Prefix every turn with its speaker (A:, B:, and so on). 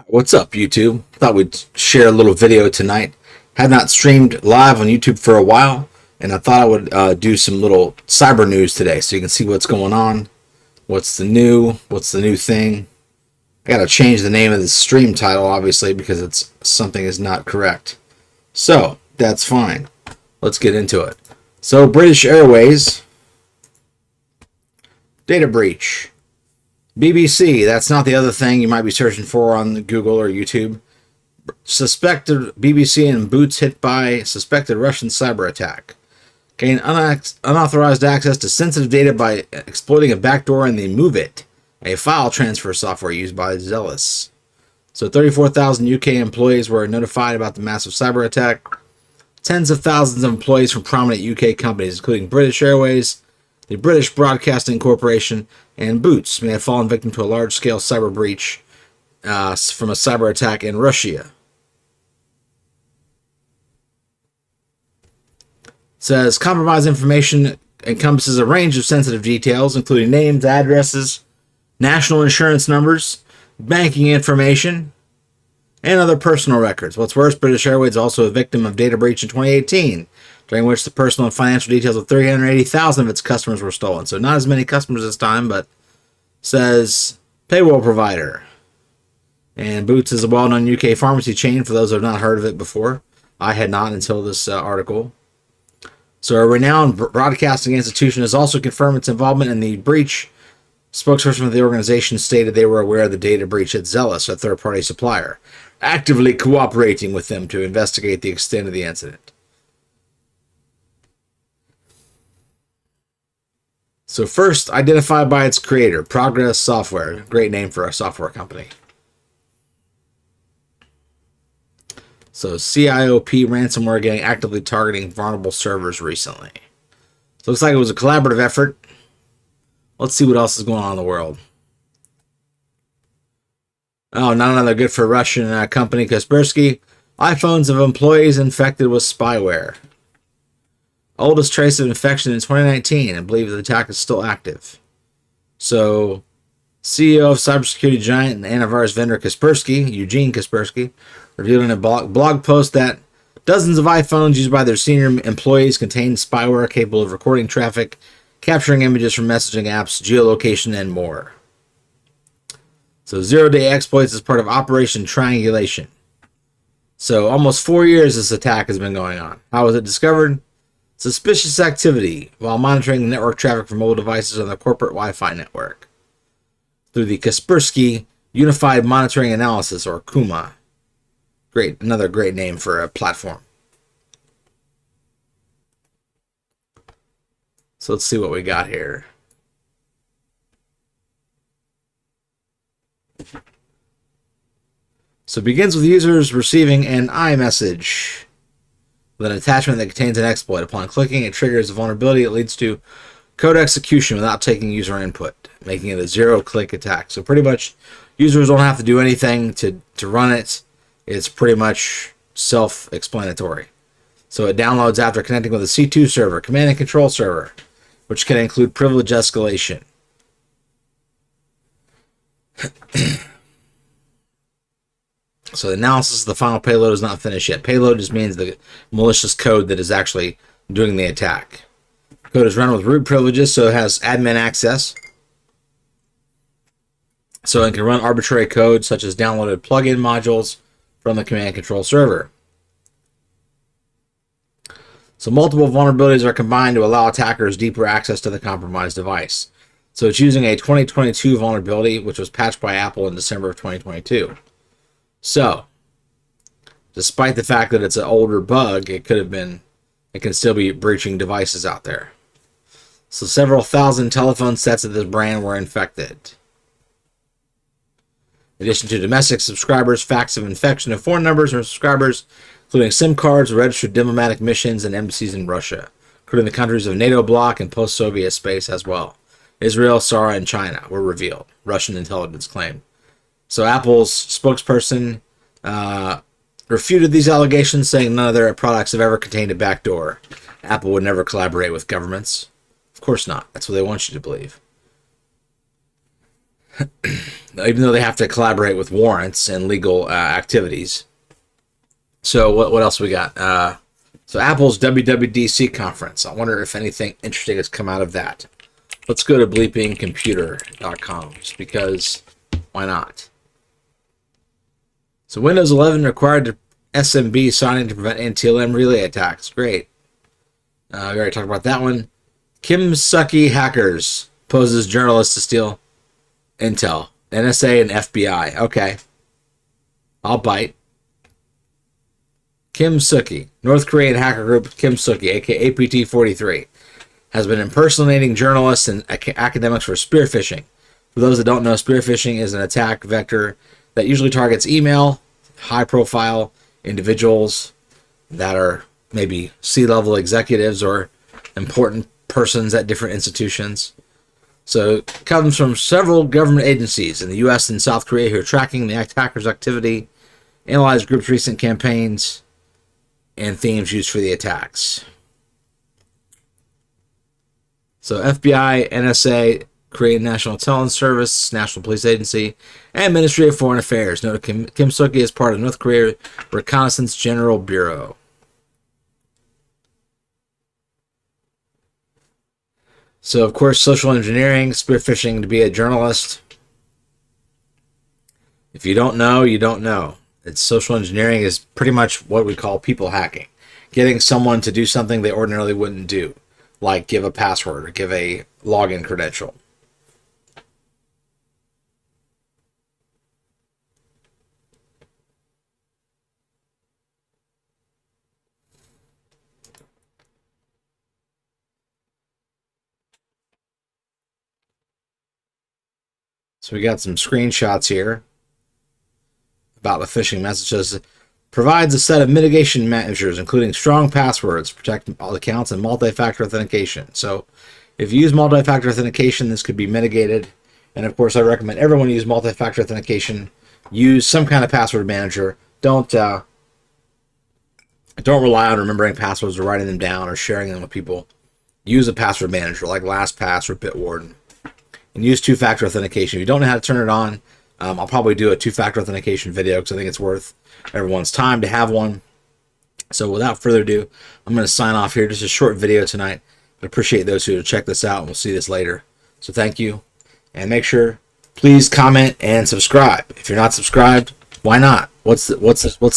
A: What's up, YouTube? Thought we'd share a little video tonight. Have not streamed live on YouTube for a while, and I thought I would do some little cyber news today so you can see what's going on, what's the new thing. I gotta change the name of the stream title, obviously, because it's something is not correct. So, that's fine. Let's get into it. So, British Airways, data breach. BBC, that's not the other thing you might be searching for on Google or YouTube. Suspected BBC and Boots hit by suspected Russian cyber attack. Gain unauthorized access to sensitive data by exploiting a backdoor in the MoveIt, a file transfer software used by Zealous. So 34,000 UK employees were notified about the massive cyber attack. Tens of thousands of employees from prominent UK companies, including British Airways, the British Broadcasting Corporation, and Boots, may have fallen victim to a large-scale cyber breach from a cyber attack in Russia. It says compromised information encompasses a range of sensitive details, including names, addresses, national insurance numbers, banking information, and other personal records. What's worse, British Airways is also a victim of data breach in 2018, during which the personal and financial details of 380,000 of its customers were stolen. So not as many customers this time, but says payroll provider. And Boots is a well-known UK pharmacy chain, for those who have not heard of it before. I had not until this article. So a renowned broadcasting institution has also confirmed its involvement in the breach. Spokesperson for the organization stated they were aware of the data breach at Zealous, a third-party supplier, actively cooperating with them to investigate the extent of the incident. So first, identified by its creator, Progress Software. Great name for a software company. So CIOP ransomware gang actively targeting vulnerable servers recently. So it looks like it was a collaborative effort. Let's see what else is going on in the world. Oh, not another good for Russian company, Kaspersky. iPhones of employees infected with spyware. Oldest trace of infection in 2019, and believe the attack is still active. So, CEO of cybersecurity giant and antivirus vendor Kaspersky, Eugene Kaspersky, revealed in a blog post that dozens of iPhones used by their senior employees contain spyware capable of recording traffic, capturing images from messaging apps, geolocation, and more. So, zero-day exploits as part of Operation Triangulation. So, almost 4 years this attack has been going on. How was it discovered? Suspicious activity while monitoring the network traffic from mobile devices on the corporate Wi-Fi network through the Kaspersky Unified Monitoring Analysis, or KUMA. Another great name for a platform. So let's see what we got here. So it begins with users receiving an iMessage with an attachment that contains an exploit. Upon clicking, it triggers a vulnerability. It leads to code execution without taking user input, making it a zero-click attack. So pretty much, users don't have to do anything to run it. It's pretty much self-explanatory. So it downloads after connecting with a C2 server, command and control server, which can include privilege escalation. So the analysis of the final payload is not finished yet. Payload just means the malicious code that is actually doing the attack. Code is run with root privileges, so it has admin access. So it can run arbitrary code, such as downloaded plugin modules from the command and control server. So multiple vulnerabilities are combined to allow attackers deeper access to the compromised device. So it's using a 2022 vulnerability, which was patched by Apple in December of 2022. So, despite the fact that it's an older bug, it can still be breaching devices out there. So several thousand telephone sets of this brand were infected. In addition to domestic subscribers, facts of infection of foreign numbers and subscribers, including SIM cards, registered diplomatic missions, and embassies in Russia, including the countries of NATO bloc and post-Soviet space as well. Israel, Saudi, and China were revealed, Russian intelligence claimed. So Apple's spokesperson refuted these allegations, saying none of their products have ever contained a backdoor. Apple would never collaborate with governments. Of course not. That's what they want you to believe. even though they have to collaborate with warrants and legal activities. So what else we got? So Apple's WWDC conference. I wonder if anything interesting has come out of that. Let's go to bleepingcomputer.com just because why not? So Windows 11 required SMB signing to prevent NTLM relay attacks. Great. We already talked about that one. Kim Sucky hackers poses journalists to steal intel. NSA and FBI. Okay. I'll bite. Kim Sucky, North Korean hacker group Kim Sucky, aka APT-43, has been impersonating journalists and academics for spear phishing. For those that don't know, spear phishing is an attack vector that usually targets email, high-profile individuals that are maybe C-level executives or important persons at different institutions. So it comes from several government agencies in the U.S. and South Korea who are tracking the attackers' activity, analyze groups' recent campaigns, and themes used for the attacks. So FBI, NSA, Korean National Intelligence Service, National Police Agency, and Ministry of Foreign Affairs. Note Kim Sucky is part of North Korea Reconnaissance General Bureau. So, of course, social engineering, spear phishing to be a journalist. If you don't know, you don't know. It's social engineering is pretty much what we call people hacking. Getting someone to do something they ordinarily wouldn't do, like give a password or give a login credential. So we got some screenshots here about the phishing messages. Provides a set of mitigation measures, including strong passwords, protect all accounts, and multi-factor authentication. So if you use multi-factor authentication, this could be mitigated. And of course, I recommend everyone use multi-factor authentication. Use some kind of password manager. Don't rely on remembering passwords or writing them down or sharing them with people. Use a password manager like LastPass or Bitwarden. And use two-factor authentication. If you don't know how to turn it on, I'll probably do a two-factor authentication video because I think it's worth everyone's time to have one. So without further ado, I'm going to sign off here. Just a short video tonight. I appreciate those who check this out, and we'll see this later. So thank you. And make sure, please comment and subscribe. If you're not subscribed, why not? What's stopping?